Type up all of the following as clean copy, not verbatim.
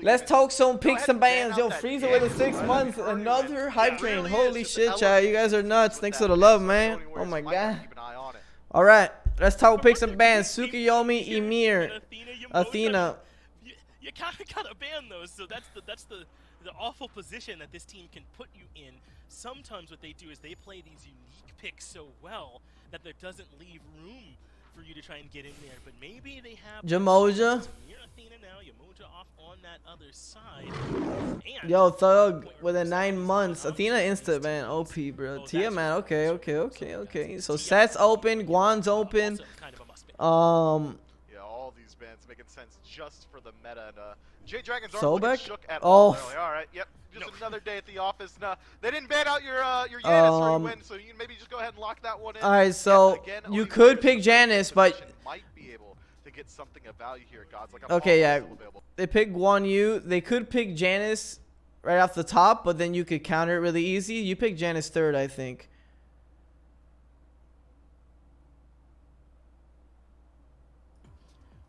Let's talk some picks and bans. Yo, Frieza with the 6 months. Another hype train. Holy shit, chat. You guys are nuts. Thanks for the love, man. Oh my god. All right. Let's talk picks and bans. Tsukuyomi, Ymir, Athena. You kind of gotta ban those, so that's the awful position that this team can put you in. Sometimes what they do is they play these unique picks so well that there doesn't leave room for you to try and get in there. But maybe they have Jamoja. Athena now, Yamoja off on that other side. And Yo, Thug within 9 months. Athena instant, man. OP, bro. Tia, man. Okay. So Set's open. Guan's open. kind of a must pick. Yeah, all these bans making sense just for the meta. And Jade Dragons aren't looking Sobek? shook at Oh. all. They're like, all right, yep, just another day at the office. No, they didn't ban out your Yanis or your win, so you can maybe just go ahead and lock that one in. All right, so Again, you only could Warriors pick in Janice, position but might be able to get something of value here. Gods like okay, yeah. still available. They pick Guan Yu. They could pick Janice right off the top, but then you could counter it really easy. You pick Janice third, I think.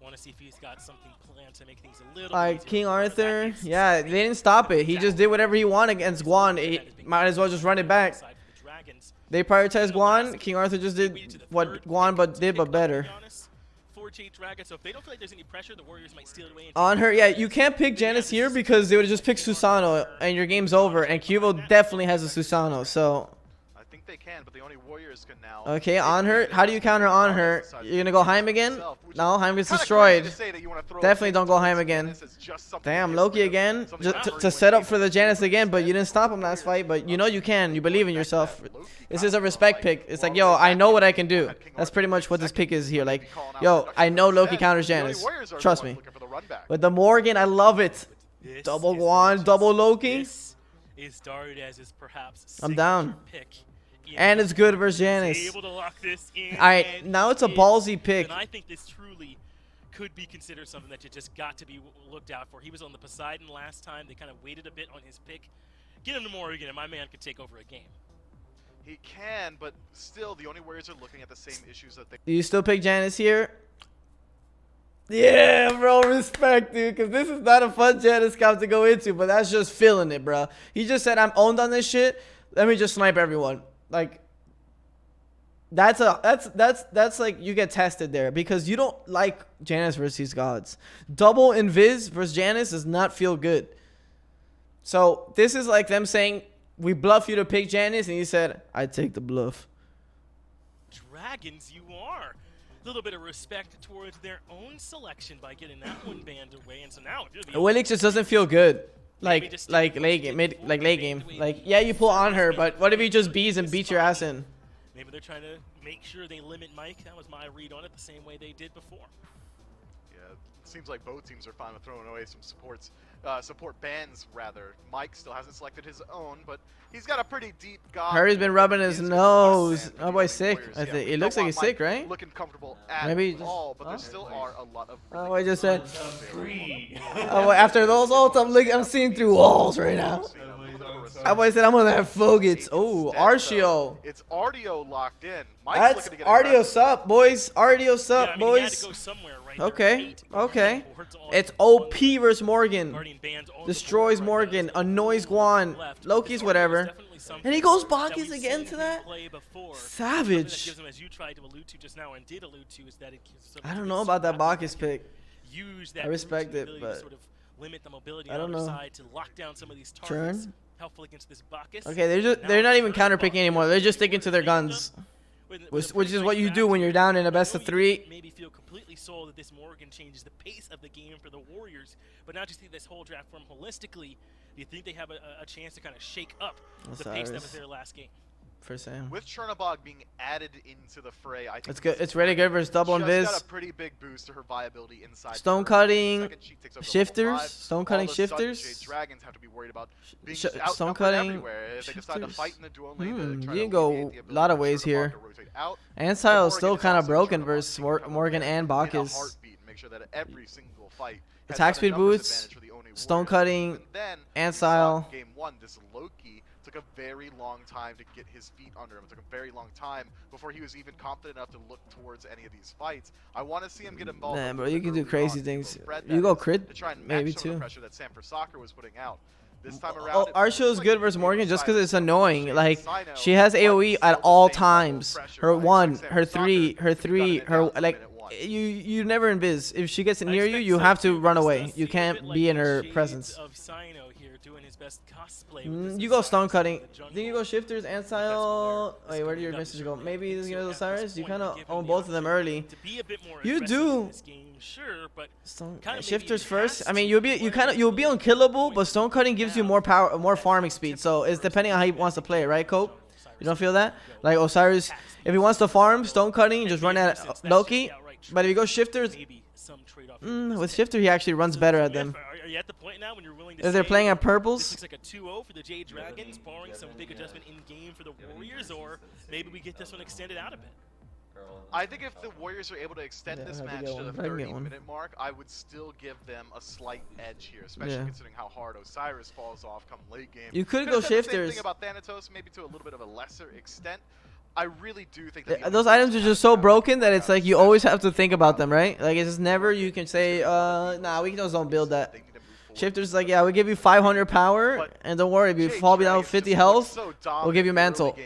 Want to see if he's got something planned to make things a little. All right, easier King for him. Arthur. That is Yeah, they didn't stop it. He just did whatever he wanted against Guan. He might as well just run it back. Side for the Dragons. They prioritized Guan. King Arthur just did what Guan did, but better. For Jade Dragons, so if they don't feel like there's any pressure, the Warriors might steal it away. And On her, yeah, you can't pick Janice here because they would have just picked Susano and your game's over. And Cubo definitely has a Susano, so. I think they can, but the only Warriors can now. Okay, on her. How do you counter on her? You're gonna go Heim again? No, Heim gets destroyed. Definitely don't go Heim again. Damn, Loki again. Just to set up for the Janice again, but you didn't stop him last fight. But you know you can. You believe in yourself. This is a respect pick. It's like, yo, I know what I can do. That's pretty much what this pick is here. Like, yo, I know Loki counters Janice. Trust me. With the Morgan, I love it. This Double is Guan, double Loki. This is started as his perhaps I'm down. pick. And it's good versus He's Janice. able to lock this in. Alright, and now it's a he ballsy is. pick. And I think this truly could be considered something that you just got to be looked out for. He was on the Poseidon last time. They kind of waited a bit on his pick. Get him to Morgan, and my man could take over a game. He can, but still, the only Warriors are looking at the same issues that they. Do you still pick Janice here? Yeah, bro, respect, dude, because this is not a fun Janice scout to go into, but that's just feeling it, bro. He just said, I'm owned on this shit. Let me just snipe everyone. Like, that's like you get tested there because you don't like Janice versus these gods. Double Invis versus Janice does not feel good. So this is like them saying, we bluff you to pick Janice, and you said, I take the bluff. Dragons, you are. A little bit of respect towards their own selection by getting that one banned away. And so now, if you're the Willix just doesn't feel good. Like late game. Like, yeah, you pull on her, but what if he just bees and beats your ass in? Maybe they're trying to make sure they limit Mike. That was my read on it, the same way they did before. Yeah, it seems like both teams are fine with throwing away some support bans rather. Mike still hasn't selected his own, but he's got a pretty deep god. Harry's been rubbing his nose. My boy's sick. I think it looks like he's sick, right? Looking comfortable at Maybe all, but there still are a lot of. Oh, I just said. Oh, after those ults, I'm seeing through walls right now. I boy said I'm gonna have Fogets. Oh, Artio. It's Artio locked in. That's Artio sup, boys. Artio sup, Yeah, I mean, he had boys. to go somewhere, right? Okay, okay. Boards on It's one OP versus Morgan. Guardian bans on the Destroys board right now. Morgan. Annoys Guan. Left. Loki's Artio is whatever. definitely something And he goes that Bacchus we've again seen to him that? play before. Savage. Something that gives him, as you tried to allude to just now and did allude to, is that it gives I don't know about that Bacchus pick. use that I respect routine it, ability to but sort of limit the mobility I on don't the other know. side to lock down some of these targets. Churn? Helpful against this Bacchus. Okay, they're not even counterpicking anymore. They're just sticking to their guns. Which is what you do when you're down in a best of 3. Maybe feel completely sold that this Morgan changes the pace of the game for the Warriors, but now just see this whole draft from holistically. Do you think they have a chance to kind of shake up the pace that was their last game? For Sam. With Chernobog being added into the fray, I think It's good. It's really good versus double just invis. got a pretty big boost to her viability inside. Stone the cutting second she takes over level shifters. 5, Stone all cutting of a sudden, shifters. Jade Dragons have to be worried about being Stone outnumbered cutting everywhere. If they decide to shifters. fight in the duel lane, to try You to can go alleviate the a lot of ability ways for Chernobog here. to rotate out. And But style is Morgan still is kind of also broken Chernobog versus taking up Morgan and in a Bacchus. heartbeat, make sure that every single fight has Attack got a speed numbers boots, advantage for the Only stone Warriors. cutting, And then and we saw style. in Game 1, this Loki took a very long time to get his feet under him. It took a very long time before he was even confident enough to look towards any of these fights. I want to see him get involved. Nah, bro, you can do early crazy on, things. Fred, You go is, crit, to try and maybe match some of too. the pressure that Sanford Soccer was putting out. This time around, Artsaavy is good versus Morgan just because it's annoying. Jade Like, Sino, she has but AoE still at the all same level of times. pressure. Her I expect 1, Sanford her Soccer 3, her to be 3, gunning it her down from like. minute 1. You never invis. If she gets I near you, expect you so have to too, run but it away. does You seem a can't bit be like in her Shades presence. of Sino here doing his best cosplay with this You go Osiris stone in cutting. the jungle. Think you go shifters and That's when style. they're Wait, where do screwed your up, messages go? certainly. Maybe I this think is so at this Osiris. You point, kind of given own the both of them option early. to be a bit more You aggressive do. in this game, sure, but Stone kinda maybe shifters has first. I to mean, play you'll be until unkillable, the but point stone cutting gives you now. more power, more That farming speed. So it's depending on how he wants to play it, right, Cope? You don't feel that? Like Osiris, if he wants to farm stone cutting, just run at Loki. But if you go shifters, maybe some trade-off here with with this shifter he actually runs So, better so at Myth, them. Are you at the point now when you're willing to If they're say playing at this purples, looks like a 2-0 for the Jade Dragons, barring some big adjustment in game for the Warriors, or maybe we get this one extended out a bit? I think if the Warriors are able to extend Yeah, this I have to match get to the one. I can get one. 30-minute mark, I would still give them a slight edge here, especially Yeah. considering how hard Osiris falls off come late game. You could Could've go said the same shifters. thing about Thanatos, maybe to a little bit of a lesser extent. I really do think that Those items are just so broken that it's like you always have to think about them, right? Like it's just never you can say, nah, we just don't build that. Shifters like, yeah, we give you 500 power, and don't worry, if you fall below 50 health, we'll give you mantle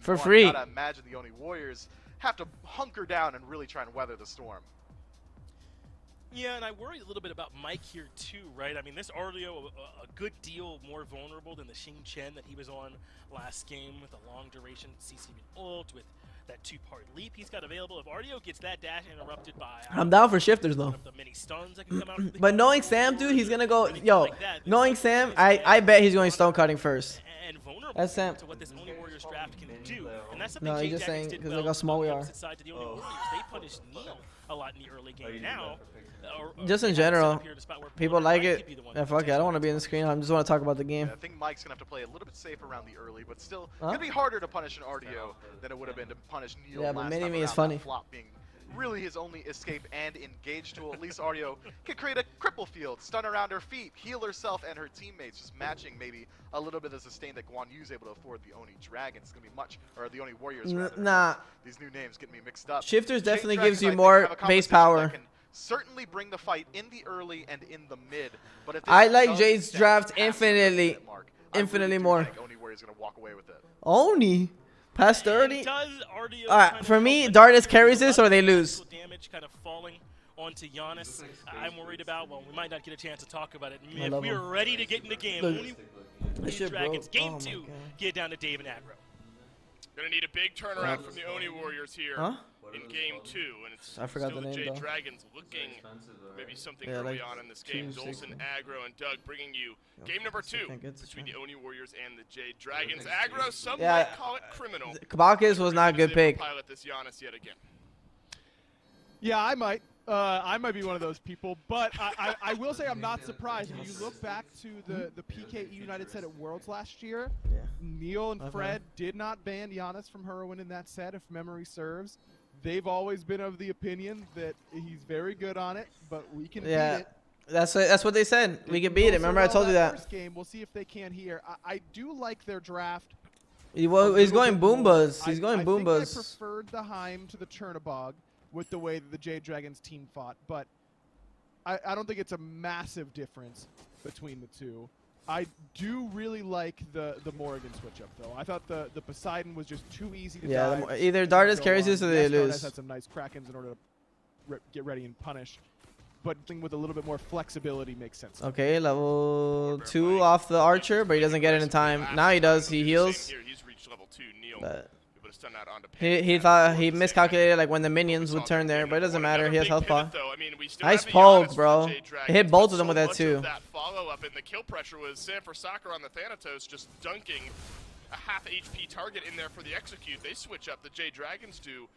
for free. Gotta imagine the Oni Warriors have to hunker down and really try and weather the storm. Yeah, and I worry a little bit about Mike here too, right? I mean, this Artio a good deal more vulnerable than the Xing Chen that he was on last game with a long duration CC ult with that 2-part leap he's got available. If Artio gets that dash interrupted by I'm down for shifters though. one of the many stuns that can come out from the But knowing game, Sam, dude, he's gonna go. anything Yo, like that, this knowing is Sam, something I that's bet he's going stone cutting first. and vulnerable That's Sam. to what this Oni Warriors draft can do. And that's something No, he's Jade just Dragons saying did 'cause well look how small on we the are. opposite side to the Oni Warriors. They punished Neil a lot in the early game. Now, Just in they have it set general, up here to spot where people Polar like might it. be the one Yeah, to fuck it. I don't want to be in the protect screen. I just want to talk about the game. Yeah, I think Mike's gonna have to play a little bit safe around the early, but still Huh? gonna be harder to punish an RDO than it would have been to punish Neil. Yeah, but last Mini-Me time is around, funny. that flop being really his only escape and engage tool. At least RDO can create a cripple field, stun around her feet, heal herself and her teammates, just matching maybe a little bit of the sustain that Guan Yu's able to afford the Oni Dragons. It's gonna be much, or the Oni Warriors rather. Nah, These new names get me mixed up. shifters Jade definitely Dragons, gives you I think, more have a base composition power. that can certainly bring the fight in the early and in the mid. But if this I like does Jade's step draft past the infinitely, 30-minute mark, I really infinitely do more. think Oni Warriors gonna walk away with it. Oni, past And 30. does RDO All right, kind of for me, help Dardis with carries the this or they level of lose. actual damage kind of falling onto Giannis. I'm worried about. Well, we might not get a chance to talk about it. I If love we him. are ready to get in the game, Look, only This shit Dragons broke. game Oh my 2 God. get down to Dave and Aggro. Gonna need a big turnaround from the Oni Warriors here Huh? in game 2, and it's I forgot still the the name, Jade though. Dragons looking maybe something Yeah, early like on in this game. 260. Dolson, Aggro, and Doug bringing you game number 2 can't get this between one. the Oni Warriors and the Jade Dragons. Aggro, some Yeah. might call it criminal. Kabakis was not a good pick. Pilot this Giannis yet again. Yeah, I might. I might be one of those people, but I will say I'm not surprised. When you look back to the PKE United set at Worlds last year, Yeah. Neil and Okay. Fred did not ban Giannis from Heroin in that set, if memory serves. They've always been of the opinion that he's very good on it, but we can Yeah. beat it. That's what they said. We can beat it. Remember I told you that. First game, we'll see if they can here. I do like their draft. He's a going little bit boom more. buzz. He's going boom I buzz. think I preferred the Heim to the Chernabog with the way that the Jade Dragons team fought, but I don't think it's a massive difference between the two. I do really like the Morrigan switch up though. I thought the Poseidon was just too easy to Yeah, dive. either Dardis Go carries on. this or they Yes, Dardis lose. had some nice Krakens in order to get ready and punish, but thing with a little bit more flexibility makes sense. Okay, level 2 off the archer, but he doesn't get it in time. Now he does. He heals. Here, he's reached level 2. Neil But able to stun that onto he thought he miscalculated like when the minions would turn there, but it doesn't matter. He has health bar. Nice poke, bro. He hit both of them with that too. That follow-up and the kill pressure was Sanford Soccer on the Thanatos just dunking a half HP target in there for the execute. They switch up. The Jade Dragons do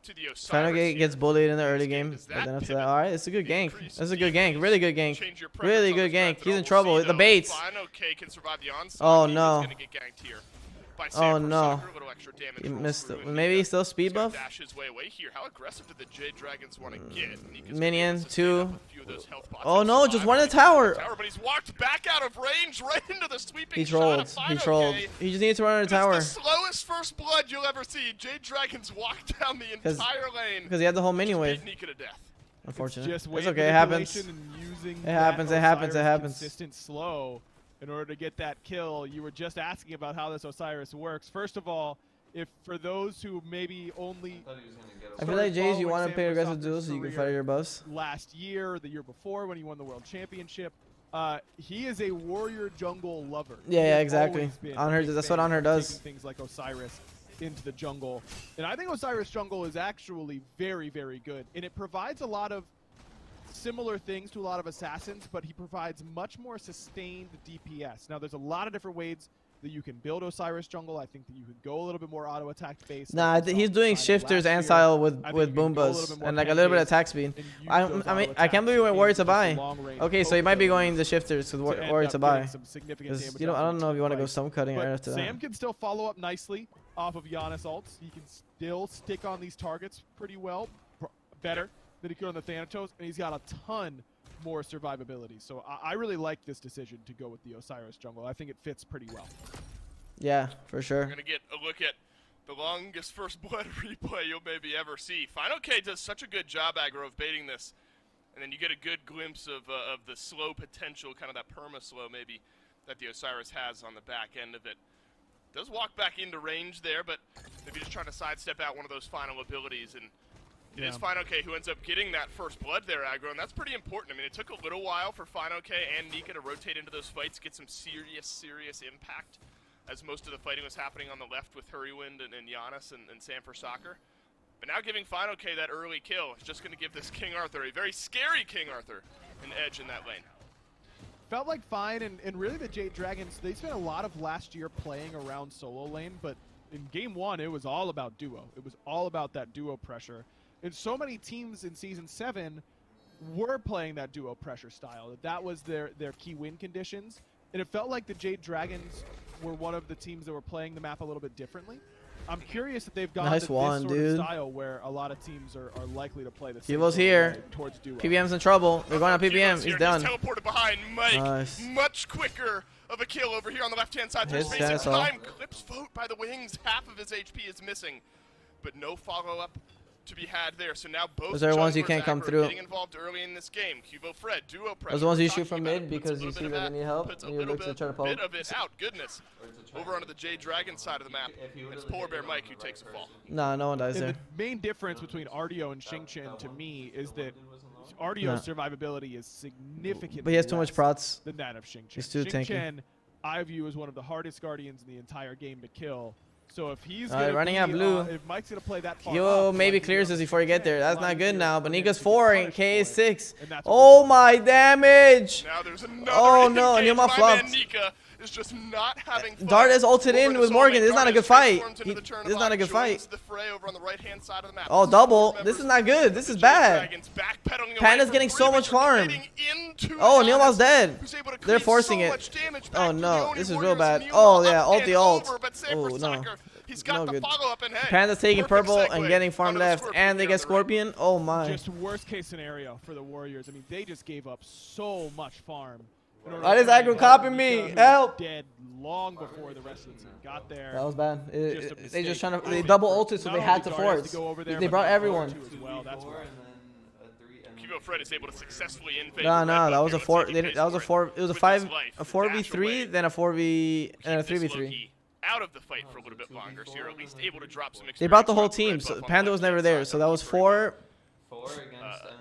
to the Osiris. Final gate gets bullied in the early game, but then after that, all right, it's a good gank. That's a good gank. Really good gank. Really good gank. He's in trouble. The baits. Oh no. Oh no. He missed it. Maybe he's still speed buff. Dash his way away here. How aggressive did the Jade Dragons want to get? Minion 2. those health pots. Oh He'll no, survive just one in the right tower. But he's walked back out of range right into the sweeping He shot trolled. of He Fine trolled. OK. He just needs to run in the tower. It's the slowest first blood you'll ever see. Jade Dragons walk down the entire lane. Because he had the whole mini Just wave. beat Nika to death. Unfortunately. Just It's wave okay. It happens. manipulation and using It that happens. It happens. It Osiris happens. Consistent slow in order to get that kill. You were just asking about how this Osiris works. First of all, if for those who maybe only I feel like Jays, you following want to Sam play aggressive Verstappen's duels so you can career fire your buffs. last year or the year before when he won the world championship, he is a warrior jungle lover. He Yeah, has exactly. always been Anher, a big that's what fan Anher of does. taking things like Osiris into the jungle, and I think Osiris jungle is actually very, very good, and it provides a lot of similar things to a lot of assassins, but he provides much more sustained DPS. Now, there's a lot of different ways that you can build Osiris jungle. I think that you could go a little bit more auto attack based. Nah, like we saw he's in doing Final shifters last and year. style with I think you can go a little Boombas bit more and like a little bit of pen-based attack speed. and use I those mean, auto I can't believe we went attacks Warrior into to buy. just long-range Okay, so he might be poke going the shifters to to end Warrior up to getting buy. some significant 'Cause, damage you know, I off don't of know if you want to go fight. stone cutting right But after Sam that. can still follow up nicely off of Giannis ults. He can still stick on these targets pretty well, better than he could on the Thanatos, and he's got a ton more survivability. So I really like this decision to go with the Osiris jungle. I think it fits pretty well. Yeah, for sure. We're going to get a look at the longest first blood replay you'll maybe ever see. Final K does such a good job, aggro, of baiting this. And then you get a good glimpse of the slow potential, kind of that perma-slow maybe, that the Osiris has on the back end of it. Does walk back into range there, but maybe just trying to sidestep out one of those final abilities. And it is Final K who ends up getting that first blood there, aggro, and that's pretty important. I mean, it took a little while for Final K and Nika to rotate into those fights, get some serious impact, as most of the fighting was happening on the left with Hurrywind and Giannis and Sam for Soccer. But now giving Final K that early kill is just going to give this King Arthur, a very scary King Arthur, an edge in that lane. Felt like fine, and really the Jade Dragons, they spent a lot of last year playing around solo lane, but in game one, it was all about duo. It was all about that duo pressure. And so many teams in Season 7 were playing that duo pressure style. That was their key win conditions. And it felt like the Jade Dragons were one of the teams that were playing the map a little bit differently. I'm curious if they've gone Nice to one, this sort dude. of style where a lot of teams are likely to play the same Kivo's sort of here. way towards duo. PBM's in trouble. They're going on Kivo's PBM. He's here, done. Just teleported behind Mike. Nice. Much quicker of a kill over here on the left-hand side. There's His space and Sanital. time. Clips vote by the wings. Half of his HP is missing, but no follow-up to be had there. So now both Those are the ones you junglers can't come aggro through. getting involved early in this game. Cubo Fred, duo pressure. Those are the ones you we're shoot from talking mid about it. Puts a because you little see bit that of they need help. puts a And you little look to try to bit poke. of it out. Goodness. Over onto the Jade Dragon side of the map. It's Polar Bear Mike who takes a fall. Nah, no one dies And there. the main difference between Artio and Xingqian to me is that Artio's survivability is significantly But he has too much less prots. than that of Xingqian. He's too tanky. Xingqian, I view as one of the hardest Guardians in the entire game to kill. So if he's Alright, gonna running be, out blue. if Mike's gonna play that far Yo, up, maybe like he clears does this before you get there. Xingqian, That's a lot not good easier now. for But him Nika's to get 4 and punished K is for it. 6. And that's what Oh we're my damage! Now there's another Oh, no, engage. Nilma My flopped. man Nika is just not having fun. Dart is ulted Over in to with Soulmate. Morgan. This is not a Dart good is fight. transformed into the turn This is not a good joins fight. the fray over on the right-hand side of the map. Oh, double. This is not good. This The is Jade bad. Dragons backpedaling away Panda's from getting so Breven, much farm. rotating into Oh, Giannis, Neilma's dead. who's able to They're create forcing so it. much damage back Oh to the no, Oni this is real Warriors. bad. Neilma Oh yeah, up ult and the ult. over, but Sam Oh for no. Soccer, he's got No the good. follow-up, and hey, Panda's taking perfect purple and segue getting farm onto the left, Scorpion and they here get on the right. Scorpion. Oh my. just worst case scenario for the Warriors. I mean, they just gave up so much farm. in order Why to does try aggro and copy help me? Nika, who was Help! Dead long before the rest of the team got there. That was bad. Just a They mistake. just trying to. They Perfect double for ulted, so not they only had to Guardians force. go over there, They but brought also everyone. too as well. That's why. Cubo Fred is able to successfully invade. No, the no, red that buff was a here. four. Let's see if he That was a pays for four. It was a with his five, life. a Dash 4v3, away. then a 4v, and a Keep this 3v3. Loki out of the fight for a little bit longer, so you're at least able to drop some experience. They brought the whole off red team. buff So on the Panda was never left-hand there, side. so that was Keep bringing 4.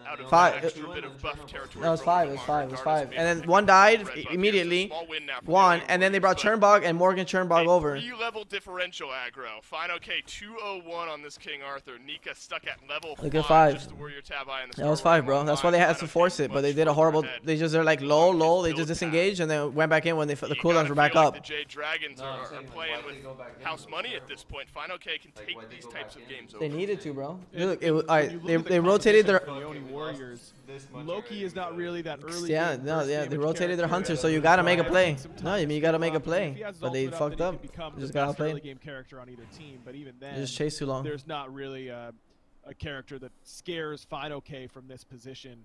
out of Five. that extra bit of buff territory No, it was for a 5. little It was longer. 5. It was Dart is 5. able And to then pick one up the died red buff here, so immediately. small win now for the One, Oni and then they brought Warriors, but Churnbog and Morgan Churnbog over. 3-level differential aggro. Final K 201 on this King Arthur. Nika stuck at level Look at 5. five. Just the Warrior tab eye and the That was Star 5, bro. Wars That's why they online. had to Final force K it, but they much did a further horrible. ahead. They just they're like low, His low. They build just tab. disengaged and then went back in when the You cooldowns gotta were back feel like up. the Jade Dragons are playing with house money at this point. Final K can take these types of games over. They needed to, bro. And Look, when alright. you look They at the they rotated their. competition for the Oni Warriors. Loki is not really that early. Yeah, game no, burst yeah. They damage rotated their character. hunter, so you gotta make a It play. takes some No, time I to mean you gotta scale make a up. If play, he has his but they ultimate up, fucked then up. he can become You the just gotta best early play. game character on either team. But even They then, just chased too long. there's not really a character that scares Final K from this position.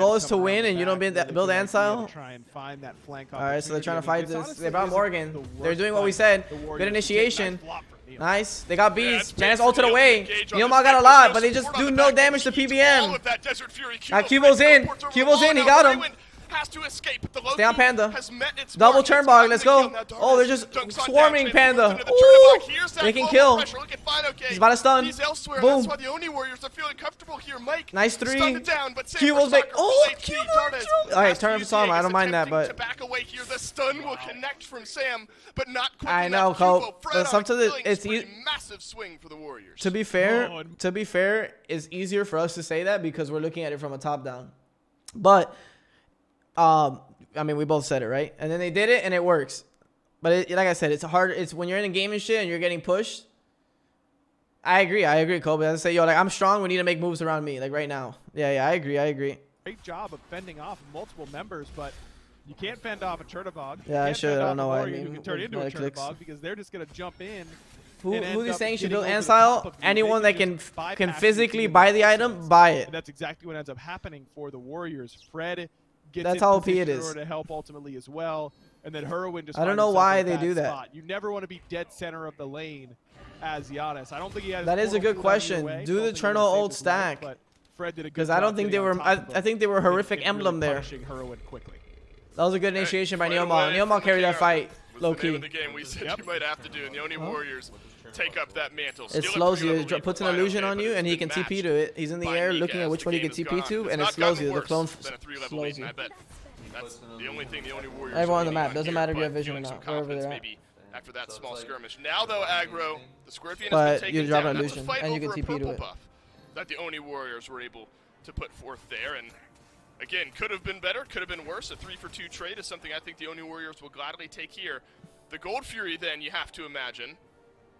goal is come to around win the and you don't back, build, really build good idea Ansile. to try and find that flank All right, so they're trying to fight opportunity. I mean, this. this They brought honestly Morgan. isn't the They're worst doing what we fight said. the Warriors Good can take. initiation. Nice flop from Neil. Nice. They got Yeah, bees. it's Janus big for ulted Neil to away. engage on Neil this Ma got a back. lot, There's but they no just support on do the no back. damage to Eats all PBM. of that Desert Fury. Now Cubo's Cubo's right, in. teleports are Cubo's in. He long got now. him. Raywin has to escape, but the Loki Stay on Panda. has met its Double mark. turn It's bog, gotten let's the kill. go. Now Oh, they're Darkness just dunks on swarming Dash, Panda. moves into the Ooh, Chernobog. Here's that they can global kill. pressure. Look at FineOK. He's about to stun. He's elsewhere. Boom. That's why the Oni Warriors are feeling comfortable here. Mike Nice three. stunned it down, but Q was like, oh, Q Dardes was. All right, turn up Sam. I don't mind that, but to back away here. The stun will connect from Sam, but not quick I enough. know, Cubo, Cope. Fred But on a sometimes killing it's spree. easy. Massive swing for the Warriors. To be fair, it's easier for us to say that because we're looking at it from a top down. But I mean, we both said it, right? And then they did it, and it works. But like I said, it's hard. It's when you're in a game and shit, and you're getting pushed. I agree, Kobe. I say, yo, like I'm strong. We need to make moves around me, like right now. Yeah, I agree. Great job of fending off multiple members, but you can't fend off a Chernobog. Yeah, I should. I don't know why I mean. You can turn into a Clicks. Chernobog because they're just gonna jump in. Who's he saying should build Ansile? Ansile? Anyone that can physically buy the item, buy it. And that's exactly what ends up happening for the Warriors. Fred gets That's in how OP it position in is. order to help ultimately as well, and then Herwin just. I don't finds know himself why in a they bad do that. spot. You never want to be dead center of the lane as Giannis. I don't think he has. That is a good cooldown question. either way, Do so I the don't think we're Cherno gonna save ult his life, stack. but Fred did a good Because I job don't think they getting on were. top of him I think they were a horrific and really emblem there. punishing Herwin quickly. That was a good initiation by Fight Neomon. away Neomon from carried that the fight, was low the name key. of the game we said Yep. you might have to do, and the Oni Warriors take up that mantle. It Still a slows you. three-level It lead puts an for illusion FineOK, on but you, it's and he been can TP matched to it. He's in the by air Nika looking as at which the one he game can has TP gone to, on. and it It's slows not you. The gotten clone worse than a three-level slows lead, you. and I bet that's the only thing the Oni Warriors Everyone on are the leaning map. Doesn't here, matter if you but have vision or feeling some not, wherever confidence they're at. maybe after that small skirmish. Now though, aggro, the Scorpion But has been you taken drop down. an That's a illusion, fight and you over can a TP to purple it. buff that the Oni Warriors were able to put forth there, and again, could have been better, could have been worse. A 3-for-2 trade is something I think the Oni Warriors will gladly take here. The Gold Fury, then, you have to imagine,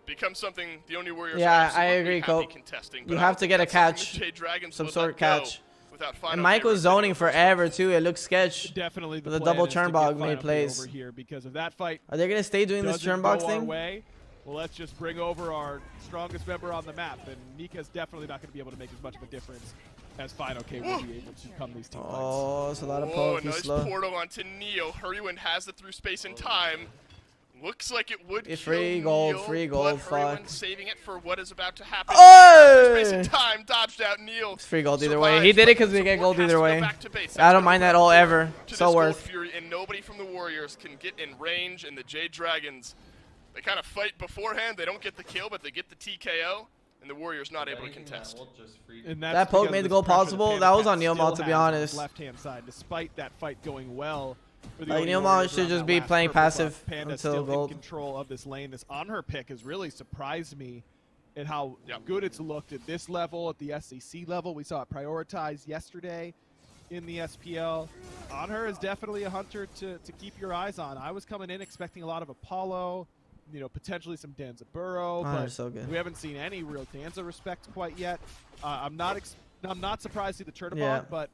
becomes something the Oni Warriors Yeah, are I absolutely agree, happy Cope. contesting. You But I have don't to think get a that's something catch, the Jade Dragons some would sort let of catch. go without And final Mike was favorites zoning in the first forever round. too. It looks sketch. Definitely The the double plan is to get Chernobog made FineOK plays. over here because if that fight Are they gonna stay doing this doesn't Chernobog go our thing? way, well, let's just bring over our strongest member on the map, and Nika's definitely not going to be able to make as much of a difference as FineOK will be able to come these team fights. Oh, it's a lot of Oh, poke. He's nice slow. portal onto Neo. Hurrywin has it through space and time. Looks like it would It's kill free gold, Neo, free gold, but Hurrywin fuck. saving it for what is about to happen. Oh! Space and time dodged out Neo. It's free gold either way. He survives, did it but because we get support gold has either to go way. back to base. I don't That's mind gonna that all open ever. to So this Gold worth. Fury, and nobody from the Warriors can get in range, and the Jade Dragons, they kind of fight beforehand. They don't get the kill, but they get the TKO, and the Warriors not able to contest. And that's That poke because made of the this goal pressure possible. Panda That was Cat on Neomon, still to be has on honest. his left-hand side, despite that fight going well. For the Like, Oni Neomon Warriors should around just that be last playing purple buff. passive Panda until still gold. in control of this lane. This on her pick has really surprised me at how Yep. good it's looked at this level, at the SEC level. We saw it prioritized yesterday in the SPL. On her is definitely a hunter to keep your eyes on. I was coming in expecting a lot of Apollo, potentially some Danza Burrow, Honor but is so good. we haven't seen any real Danza respect quite yet. I'm not surprised to see the Chernobog, Yeah. but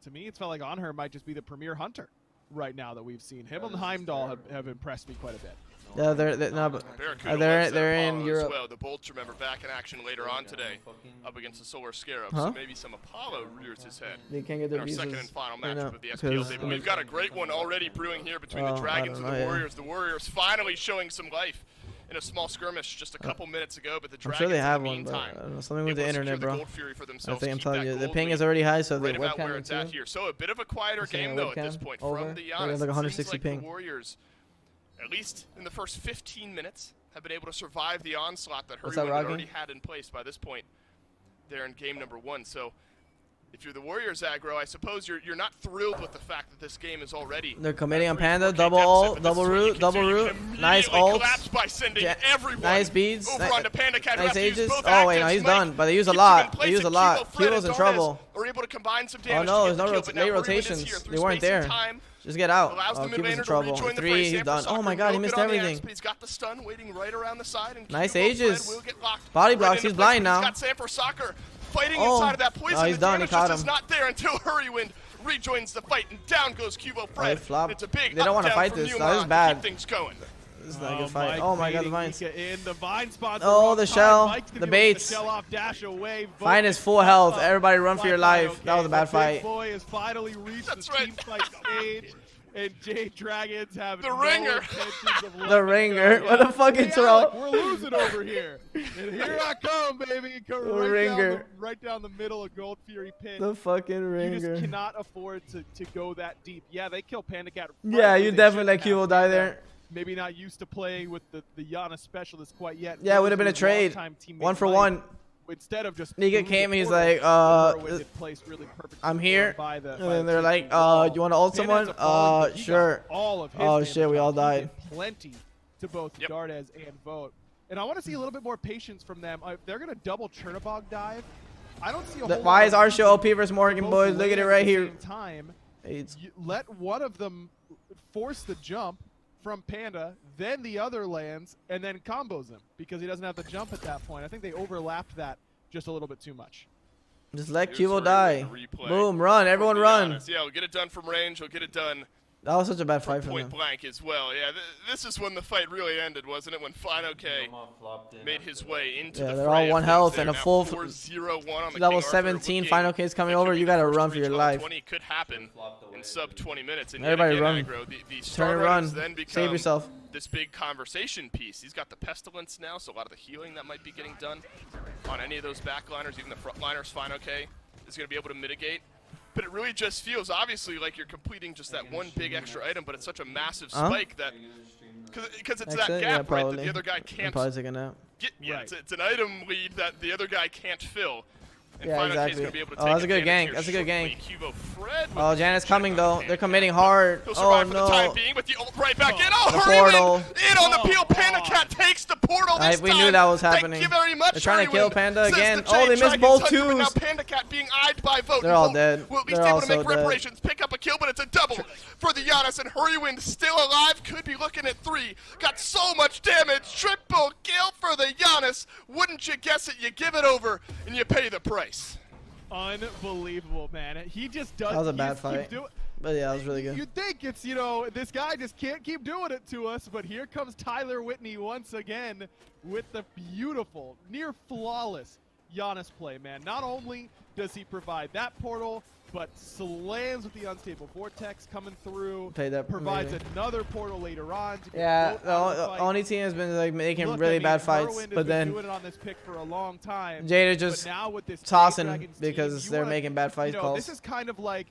to me, it's felt like On her might just be the premier hunter right now that we've seen. Him and Heimdall have impressed me quite a bit. Yeah, no, but Barracuda they're loves that in Apollo Europe. as well. The Bolts, remember, back in action later on today up against the Solar Scarab. Huh? So maybe some Apollo rears his head. They can't get In their our visas. second and final I matchup know, of the 'cause- SPL table. We've got a great one already brewing here between the Oh, I Dragons don't and the know, yeah. Warriors. The Warriors finally showing some life in a small skirmish just a couple minutes ago, but the I'm Dragons sure they have in the one, but meantime, I don't know, something with able the to internet, secure the bro. Gold Fury for I themselves, think I'm keep telling that you, the gold ping lead is already high, so the right about where webcam it's at too. here. So a bit of a quieter Just saying game though at this webcam point over. from the Like, Giannis. like It 160 seems like ping. the Warriors, at least in the first 15 minutes, have been able to survive the onslaught that What's that, Hurrywin had Rocky? already had in place by this point there in game number 1. So if you're the Warriors aggro, I suppose you're not thrilled with the fact that this game is already They're committing on 3-4K Panda, deficit, double but ult, this double is what you root, can double do. You root. can Nice immediately ult. collapse by sending Ja- everyone nice beads. over onto Panda Cat, who Nice have to use ages. both Oh, wait, no, actives. he's Mike done, but they use a keeps him in lot. They place, use a and lot. Cubo, Fred, Cubo's in and trouble. Dardes are able to combine some Oh damage no, to there's get no the kill, but now late Hurrywin is rotations. here through They weren't space and there. time. Just get out. Allows Oh, the mid Cubo's in laner to trouble. rejoin the Three, fray. he's Sanford done. Oh Soccer my god, he no missed good on the everything. Axe, but he's got the stun waiting right around the side. And Nice Cubo, Fred ages. will get locked Body right blocks, into he's place, blind but now. He's got Sanford Soccer fighting Oh. inside of that poison. No, he's The done. He damage caught just is him. not there until Hurrywin rejoins the fight, and down goes Cubo Fred. flopped. It's a big They don't want wanna to fight this. That is bad. Keep things going. This is not a good fight. Oh my god, the vines. In the vine spot. Oh, the shell, the baits. Shell off, dash away. Vine is full health. Everybody run for your life. That was a bad The big fight. boy has finally reached That's the right. team fight stage. and Jade Dragons have The no ringer. intentions of letting The it ringer. go. What a fucking Hey, troll. Alec, we're losing over here. And here I come, baby. Come The right ringer. right down the middle of Gold Fury Pit. The fucking You ringer. just cannot afford to go that deep. Yeah, they kill Panda Cat. Yeah, Frankly, you they definitely let shouldn't have. Cubo die Panda, there. Maybe not used to playing with the Yana specialist quite yet. Yeah, it would have been a Goes to his trade. longtime teammate 1 for Mike. 1. Instead of just Nika through the came, he's portal, like, Heroin did place really perfectly I'm here. by the- And by then the they're team like, wall. you want to ult Panda someone? ends up falling, but he got Sure. all of his Oh, damage shit, we out. all He died. did plenty to both Yep. Dardes and Vote. And I want to see a little bit more patience from them. They're going to double Chernobog dive. I don't see a whole Why lot is of Artsaavy OP reason versus to Morgan, both boys? Look at land it right at the here. same time. It's Let one of them force the jump from Panda, then the other lands, and then combos him because he doesn't have the jump at that point. I think they overlapped that just a little bit too much. just let Here's Cubo Hurricane die. replay Boom, run. Everyone from run. Giannis. Yeah, he'll get it done from range. He'll get it done That was such a bad from fight for point them. blank as well. Yeah, this is when the fight really ended, wasn't it? When FineOK made his way into Yeah, the they're fray all of one things health there. and a Now full 4-0-1 on the level King Arthur, 17 looking final case coming like over. could You be the gotta first run for your regional life. 20 could happen in sub 20 minutes. And Everybody yet run. again, aggro, the Turn star and run. riders then become Save yourself. this big conversation piece. He's got the pestilence now, so a lot of the healing that might be getting done on any of those backliners, even the frontliners, FineOK is going to be able to mitigate. But it really just feels, obviously, like you're completing just that one big extra item, but it's such a massive spike that, because it's that Exit? gap, Yeah, right, probably. that the other guy I'm can't probably taking out. get. Yeah, Right. it's an item lead that the other guy can't fill. And Yeah, FineOK is exactly. going to be able to Oh, take that's a good advantage gank. here That's a good shortly. gank. Cubo Fred with Oh, the Janet's check coming on though. hand. They're committing hard. He'll Oh survive for the time no. being with the ult right back in. Oh, The Hurryman portal. in on the Oh, peel. Panda God. Cat takes the portal this We time. knew that was happening. Thank you very much, They're trying to kill Hurryman, Panda says again. the Oh, Jade they missed Dragons both hunter, but twos. Now Panda Cat being eyed by Vote. They're all Vote dead. will at least They're be all able to make so dead. reparations, pick up a kill, but it's a double for the Giannis, and Hurrywind still alive. Could be looking at 3. Got so much damage. Triple kill for the Giannis. Wouldn't you guess it? You give it over and you pay the price. Unbelievable, man. He just does. That was a he bad just keeps fight. doing- But yeah, that was really good. You'd think it's, this guy just can't keep doing it to us, but here comes Tyler Whitney once again with the beautiful, near flawless Giannis play, man. Not only does he provide that portal, but slams with the unstable vortex coming through. Played that provides amazing. another portal later on. To get Yeah, Vote out of the the fight. only team has been like making Look, really I mean, bad fights, Merwin has but been then doing it on this pick for a long time. Jada but just now with this Jade tossing Dragons because team, you they're wanna- making bad fight calls. This is kind of like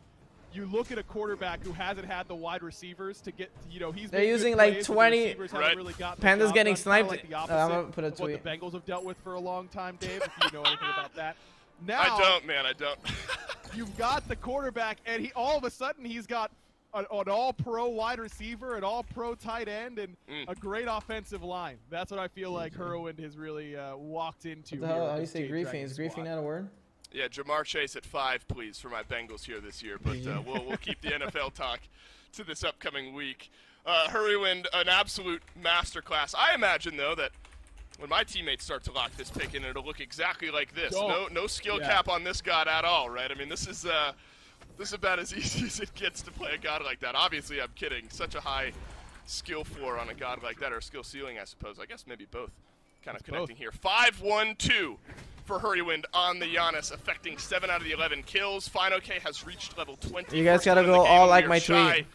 you look at a quarterback who hasn't had the wide receivers to get, he's They're made good using, like, plays, but the 20 receivers haven't Right. really gotten the Panda's job getting done, kinda sniped. Like the I'm opposite gonna put a of what tweet. the Bengals have dealt with for a long time, Dave, if you know anything about that. Now, I don't, man. I don't. you've got the quarterback, and all of a sudden he's got an all-pro wide receiver, an all-pro tight end, and a great offensive line. That's what I feel like Hurwin has really walked into. What the here hell? with How do you this say Jade griefing? Dragons Is griefing squad. not a word? Yeah, Jamar Chase at 5, please, for my Bengals here this year. But we'll keep the NFL talk to this upcoming week. Hurrywind, an absolute masterclass. I imagine, though, that when my teammates start to lock this pick in, it'll look exactly like this. No skill cap on this god at all, right? I mean, this is about as easy as it gets to play a god like that. Obviously, I'm kidding. Such a high skill floor on a god like that, or skill ceiling, I suppose. I guess maybe both. Kind of connecting here. 5-1-2 for Hurrywind on the Giannis, affecting 7 out of the 11 kills. FineOK has reached level 20. You guys First gotta win of the go game, all and like we are my shy tweet.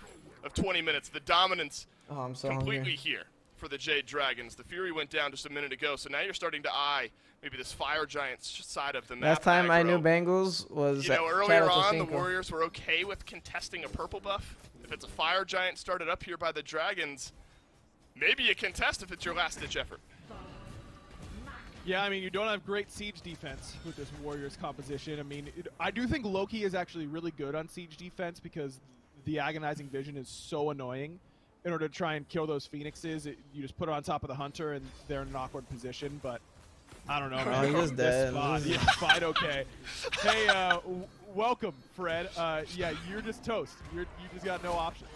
of 20 minutes. The dominance Oh, I'm so completely hungry. here for the Jade Dragons. The Fury went down just a minute ago, so now you're starting to eye maybe this Fire Giant side of the map. Last time I knew aggro. Bengals was You know, at earlier Carlos on, the Cinco. Warriors were okay with contesting a purple buff. If it's a Fire Giant started up here by the Dragons, maybe you contest if it's your last-ditch effort. Yeah, I mean, you don't have great siege defense with this Warriors composition. I mean, I do think Loki is actually really good on siege defense because the agonizing vision is so annoying. In order to try and kill those Phoenixes, you just put it on top of the Hunter and they're in an awkward position, but I don't know, man. he's just This dead. spot, yeah, fine, okay. Hey, welcome, Fred. Yeah, you're just toast. You just got no options.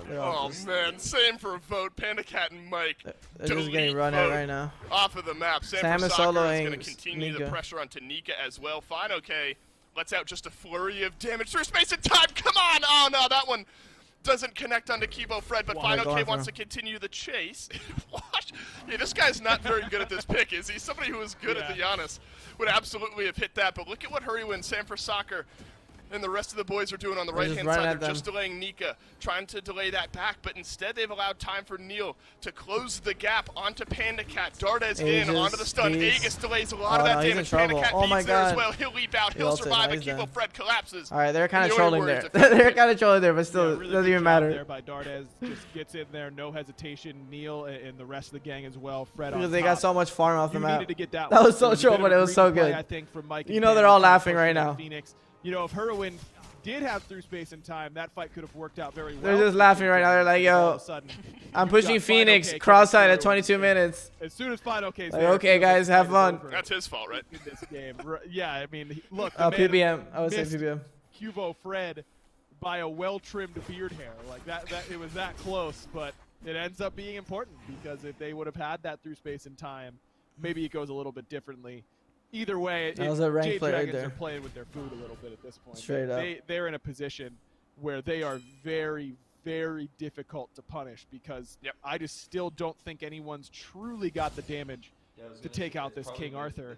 They're all Oh, just, man. Same for Vote. Panda Cat and Mike. they're just getting delete run at Vote right now. off of the map. Sam for is Soccer is soloing going to continue the Nika. pressure onto Nika as well. FineOK lets out just a flurry of damage through space and time. Come on! Oh, no, that one doesn't connect onto Kibo Fred, but Wow, they're going FineOK for wants him. to continue the chase. Watch. Yeah, this guy's not very good at this pick, is he? Somebody who was good at the Giannis would absolutely have hit that, but look at what Hurrywin, Sam for Soccer, and the rest of the boys are doing on the They're just right-hand running side. at They're them. just delaying Nika, trying to delay that back, but instead they've allowed time for Neil to close the gap onto Panda Cat. Dardes in, Aegis, onto the stun. he's- Aegis delays a lot Oh, of that no, he's in damage. Panda trouble. Cat Oh my beats there as God. well. He'll leap out, He he'll ulted, survive, now but he's Kivo done. Fred collapses. All right, they're kind of The only trolling worry there. is if- They're kind of trolling there, but still, really doesn't good even job matter. There by Dardes, just gets in there, no hesitation. Neil and the rest of the gang as well. Fred on Because they top. got so much farm off the You map. needed to get that. That one. was so It a troll, bit but of it a was so greedy play, good. I think, from Mike. You and know they're Pam all to try and laughing push right in now. Phoenix. You know, if Herwin did have through space and time, that fight could have worked out very well. They're just laughing right now. They're like, All yo, of a sudden, I'm you've pushing got Phoenix Final K cross-side coming at 22 through, minutes. As soon as Final K's Like, there, okay, it feels guys, have the fun. fight is over That's his fault, right? in this game. Yeah, I mean, look, the man PBM. I would say missed PBM. Cubo Fred by a well-trimmed beard hair. Like that it was that close, but it ends up being important because if they would have had that through space and time, maybe it goes a little bit differently. Either way, That was a ranked Jade play right Dragons there. are playing with their food a little bit at this point. Straight up. They're in a position where they are very, very difficult to punish because Yep. I just still don't think anyone's truly got the damage to take out this King Arthur.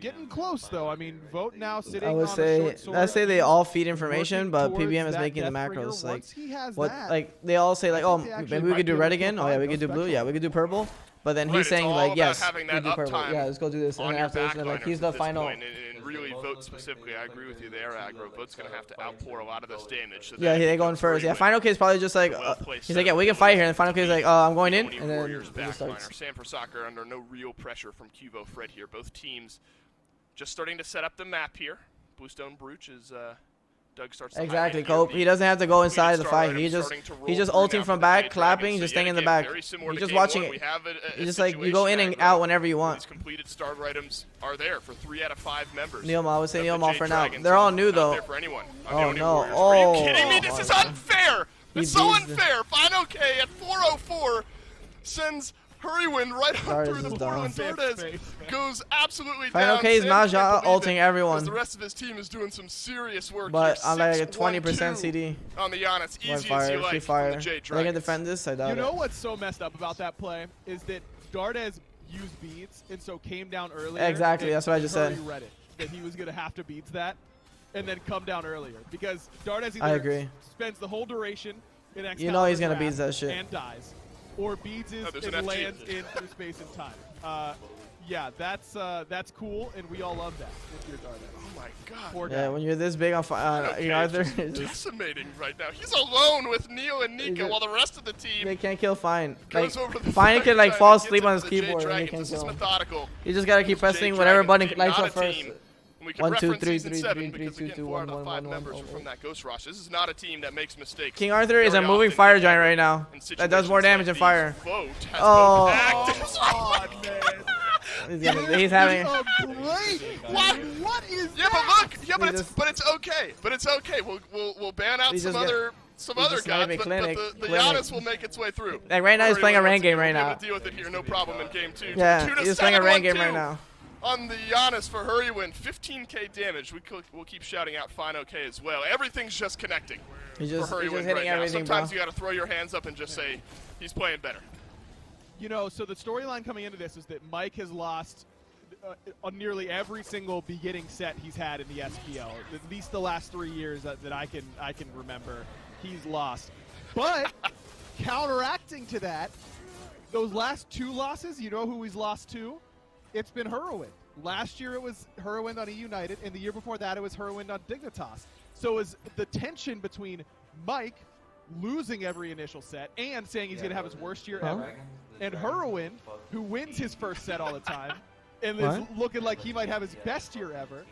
Getting close though. I mean, Vote now sitting I on would a say, short sword. let's say they all feed information, working but towards PBM is that making the Deathbringer. macros. Like, Once he has what? that, Like they all say, like, I oh, think they actually maybe we might could be do able red to again. Oh apply yeah, we no could do blue. special. Yeah, we could do purple. But then Right, he's it's saying all like, about yes, having we that do purple. uptime Yeah, let's go do this. on And then your after this, they're like, backliners he's at the this final. point, and really Vote specifically, I agree with you there, Aggro. Vote's going to have to outpour a lot of this damage. So Yeah, that they he going can first. Yeah, win. Final K is probably just like, Well-placed he's like, yeah, we can fight here. And Final K is like, I'm going in. Oni And then Warriors it just starts. backliner. Sam for Soccer under no real pressure from Cuvo Fred here. Both teams just starting to set up the map here. Bluestone Brooch is Doug starts to Exactly, highlight Cope. here. He doesn't have to go inside of the Star fight. items He just starting to roll he's just through ulting now from for the back, Jade clapping, Dragons. just So staying yet in the again, back. very similar He's to just game watching one. it. We have a It's just like you go in situation and Aggro. out whenever you These want. completed starter items are there for 3 out of 5 members. Neil Mal, I would say of Neil the Mal Jade for now. Dragons. They're all It's new not though. there for anyone on Oh, the Oni no. Warriors. Are you Oh, kidding me? oh This my is God. unfair. He It's so beats the- unfair. Final K at 4:04 sends Hurrywin right on Dardes through is the dumb. portal, and Safe Dardes space, man. goes absolutely Final down. K is Sam Maja can't believe ulting it, everyone. because the rest of his team is doing some serious work But here. I'm like a 6-1-2 20% CD. on the Giannis. One Easy as fire, you free like from fire. the Jade They can Dragons. defend this. I doubt You it. know what's so messed up about that play is that Dardes used beads and so came down earlier. Exactly, and that's what I just said. Curry read it, that he was going to have to beads that and then come down earlier because Dardes either I agree. spends the whole duration in Excalibur's You know he's gonna wrath beads that shit. and dies, or beads Oh, there's and an FG. lands in through space and time. Yeah, that's cool, and we all love that if you're Dardes. Oh my God. Poor Yeah, guy. when you're this big on Okay, Arthur, just it's just- decimating right now. He's alone with Neil and Nika just- while the rest of the team they can't kill Fine. Like goes over the Fine flag could like trying fall to get asleep to on his the Jade keyboard and they Dragons. can't This is kill him. methodical. You just gotta keep Jade pressing whatever button Dragons lights being up not a first. team. And we can 1, 2, reference 3, season 3, 7 3, because 3, again, 2, 4 out 1, of 5 1, 1, members 1, are from that Ghost Rush. This is not a team that makes mistakes. King Arthur is a very moving often fire in giant right now. That does more situations damage than like fire. these. Vote has Oh. both active. He's having. a break. What is Yeah, but that? look, yeah, They but just- it's okay. But it's okay. We'll ban out He some just get- other he other just guys, sniping but clinic, the clinic. Giannis will make its way through. Like right now, he's Hurry playing a once ranked again, game right we'll be able now. to deal with it here, no problem in game 2. Yeah, Tuna he's playing a ranked game 7-1-2 right now. on the Giannis for Hurrywin, 15k damage. We'll keep shouting out Fino K as well. Everything's just connecting He's for just Hurrywin hitting right now. everything, bro. Sometimes you got to throw your hands up and just say he's playing better. You know, so the storyline coming into this is that Mike has lost on nearly every single beginning set he's had in the SPL. At least the last 3 years that I can remember, he's lost. But counteracting to that, those last 2 losses, you know who he's lost to? It's been Hurrywin. Last year it was Hurrywin on E-United, and the year before that it was Hurrywin on Dignitas. So is the tension between Mike losing every initial set and saying he's going to have his worst year ever, and Hurrywin, who wins his first set all the time, and is What? looking like he might have his best year ever.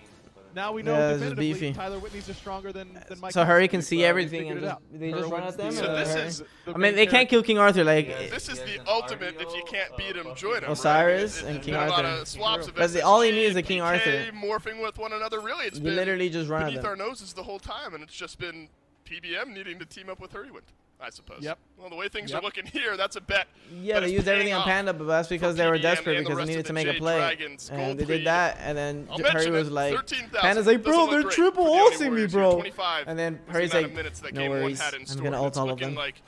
Now we know Yeah, this is definitively beefy. Tyler Whitney's just stronger than Mike. So Hurry Hurwin can is, see we everything figured and it just, out. they just run Hurwin's at them. So this Hurry? is- the I mean, main they can't character. kill King Arthur. Like, This is the ultimate if you can't beat him, join him. Osiris right? and It's King been a lot Arthur. of swaps of That's SSG, all he needs is a King PK Arthur. morphing with one another. Really, it's You been literally just run at beneath them. our noses the whole time, and it's just been PBM needing to team up with Hurrywin, I suppose. Yep. Well, the way things Yep. are looking here, that's a bet. Yeah, that they is used everything paying on off Panda, but that's because for they were PBM desperate and the because they rest needed of to the make a Jade play. Dragons. And Gold they three. did that, and then I'll Hurry mention was it, like, 13,000. Panda's like, Doesn't bro, look they're great triple for the Oni ulting me, Warriors here. bro. 25 And then was the Hurry's amount like, of minutes that no game 1 worries, had in I'm store. gonna ult It's all of looking them. like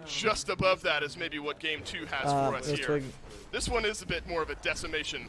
just above that is maybe what game 2 has for us let's here. twig. This one is a bit more of a decimation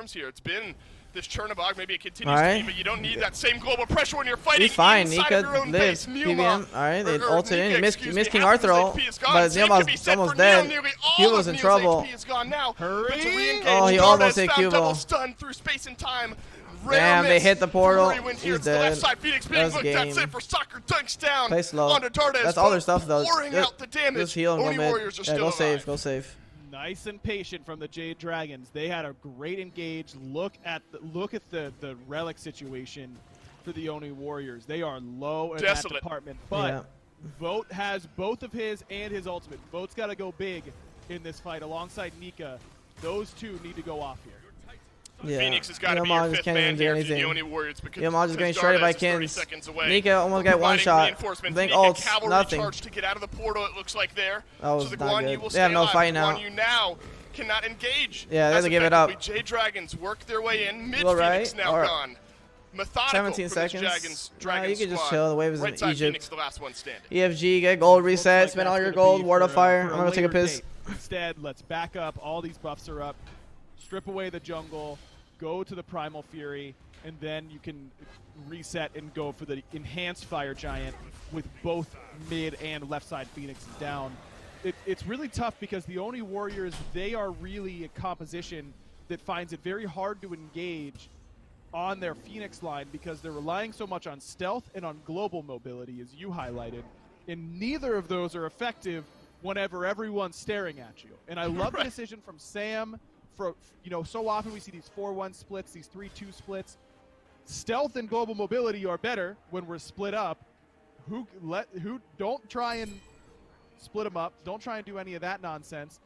storms here. It's been this Chernobog, maybe it continues All to right. be, but you don't need that same global pressure when you're fighting He's fine. inside Nika of your own lives. base. PBM. All right, they ulted in. He missed King half of his Artharal, HP is gone. but Same could be Neil's said almost for Neil. dead. Nearly He all was of in Neil's trouble. HP is gone now. Hurry. But to re-engage, Oh, he Dardas almost hit found double Cubo. stun through space and time. Damn, they hit the portal. He's He's The left dead. side, Phoenix being That's looked at. game. Save for Soccer, dunks down. Play slow. Onto Dardas. That's all their stuff, though. Pouring out the damage. Just heal and go Oni mid. Warriors are Yeah, still go save. alive. Go save. Nice and patient from the Jade Dragons. They had a great engage. Look at the relic situation for the Oni Warriors. They are low in that Desolate. department, but Yeah. Vote has both of his and his ultimate. Vote's got to go big in this fight alongside Nika. Those two need to go off here. Yeah. Phoenix has got to be Yamaha your just fifth can't man even do here for the anything. Oni Warriors because Yamaha just getting shredded by Dardas is 30 Kins. seconds away. Nika almost got one Providing shot. reinforcements. Blink Nika ults, cavalry nothing. charge to get out of the portal, it looks like there. That was so the not Guan Yu good. will They have stay no alive. fight now. Guan Yu now cannot engage. Yeah, they have as to give it up. effectively Jade Dragons work their way in. Mid Well, Phoenix right, now or gone. Methodical 17 for this seconds. Dragons You can just squad. chill. The wave is right in side, Egypt. Phoenix, the last one standing. EFG, get gold reset. Looks Spend like all that's your gonna gold. be Ward for of fire. for I'm gonna take a later piss. date. Instead, let's back up. All these buffs are up. Strip away the jungle. Go to the Primal Fury, and then you can reset and go for the enhanced Fire Giant with both mid and left side Phoenixes down. It's really tough because the Oni Warriors, they are really a composition that finds it very hard to engage on their Phoenix line because they're relying so much on stealth and on global mobility, as you highlighted, and neither of those are effective whenever everyone's staring at you. And I love the decision from Sam. So often we see these 4-1 splits, these 3-2 splits. Stealth and global mobility are better when we're split up. Who don't try and split them up. Don't try and do any of that nonsense.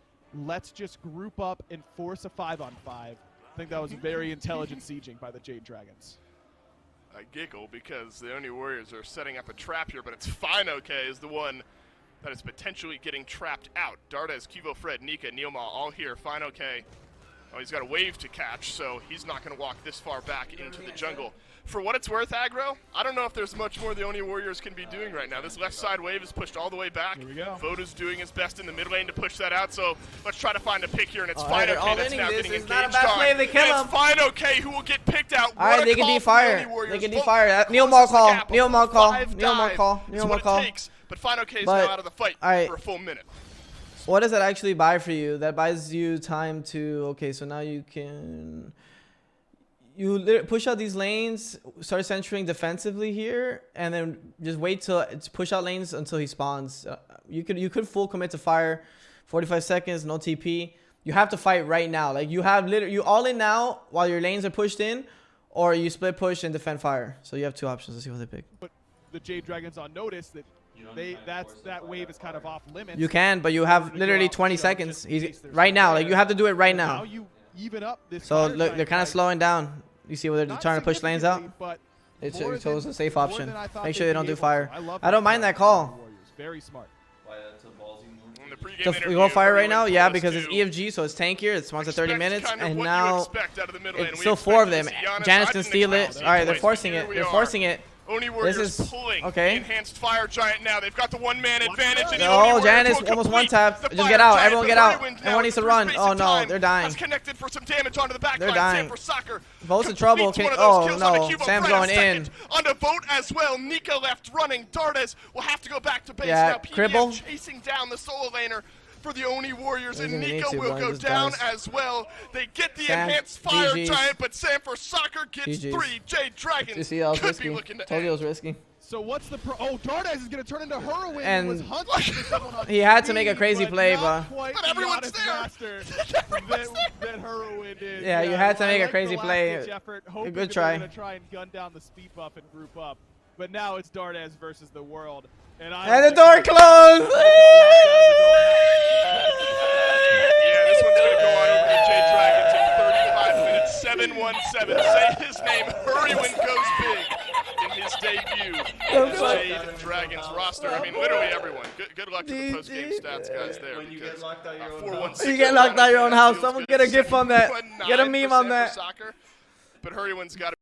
Let's just group up and force a 5-on-5. I think that was very intelligent sieging by the Jade Dragons. I giggle because the Oni Warriors are setting up a trap here, but it's fine. Okay, is the one that is potentially getting trapped out. Dardas, Kivo, Fred, Nika, Neilma, all here. Fine. Okay. Oh, he's got a wave to catch, so he's not going to walk this far back into the jungle. For what it's worth, aggro, I don't know if there's much more the Oni Warriors can be doing right now. This left side wave is pushed all the way back. Here we go. Voda's doing his best in the mid lane to push that out, so let's try to find a pick here, and it's All fine. right, Okay, all that's inning now this. getting It's engaged not a bad play. on. They kill And him. it's fine. Okay, who will get picked out? All right, What a they can call from the defire. Oni Warriors. They can Vote defire. Neil closes Mar the call. gap Neil Mar before call. 5 Neil Mar dive. call. It's Neil what Mar it call. takes, but fine. Okay is But- now out of the fight all right. for a full minute. What does that actually buy for you? That buys you time to, okay, so now you can, push out these lanes, start centering defensively here, and then just wait till it's push out lanes until he spawns. You could full commit to fire, 45 seconds, no TP. You have to fight right now. Like you have you all in now while your lanes are pushed in, or you split push and defend fire. So you have two options. Let's see what they pick. But the Jade Dragons on notice that that wave is kind of off limits. You can, but you have literally 20 seconds. Right now, like you have to do it right Now now. you even up this. So Fire look, they're Giant kind of fight. slowing down. You see where they're Not trying to push lanes out? significantly, but It's more so it's than- a safe more option. than I thought Make they'd sure they be don't do able to. fire. love I don't mind that call. Warriors. Very smart. In the pregame So interview, we go fire right everyone now? Yeah, told us because it's to EFG, so it's tankier. It spawns at 30 expect minutes, kind of and what you now expect out of the mid lane. it's We still 4 of them. expected to see Giannis. Janice I can didn't steal expect it. to see All right, they're twice, forcing but it. here we They're are. forcing it. Oni Warriors is- pulling okay. the enhanced fire giant now. They've got the one-man advantage. And the Oh, Oni Warriors Janice will almost complete one-tapped. the Just fire get out. giant. Everyone The get out. Fire Wind Everyone now needs to through run. space Oh and no, time they're dying. has connected for some damage onto the back They're line. dying. Sam for soccer. Vote's in trouble. Completes Okay. one of those Oh kills on the no, Cubo. Sam's Fred a going in. second on the vote as well. Nika left running. Dardas will have to go back to base Yeah, now. PBF Cribble. chasing down the solo laner for the Oni Warriors, and Doesn't even Nika need to, will bro. go He just down dies. as well. They get the Sam, enhanced fire GG's. giant, but Sam for soccer gets GG's. 3. Jade Dragons You see, I was could risky. be looking to Told you it end. was risky. So what's the oh, Dardas is going to turn into Heroin. And who was hunting for someone on he had to make a speed, crazy but play, not but- quite But the everyone's honest there. master that Heroin did. Yeah, you had to well, make I a like crazy the play. last-ditch effort, hoping good that try. They're going to try and gun down the speed buff and group up. But now it's Dardas versus the world. And And the door closed. Yeah, this one's going to go on over to Jade Dragons in 35 minutes. 7-1-7. Say his name. Hurry when goes big in his debut in the Jade Dragons roster. I mean, literally everyone. Good luck to the post-game stats guys there. When you get because, locked out your own 4-1-6 You get locked out your own house. feels Someone good. get a gif on that. 7-1-9 Get a meme on for that. soccer. But Hurrywin's got to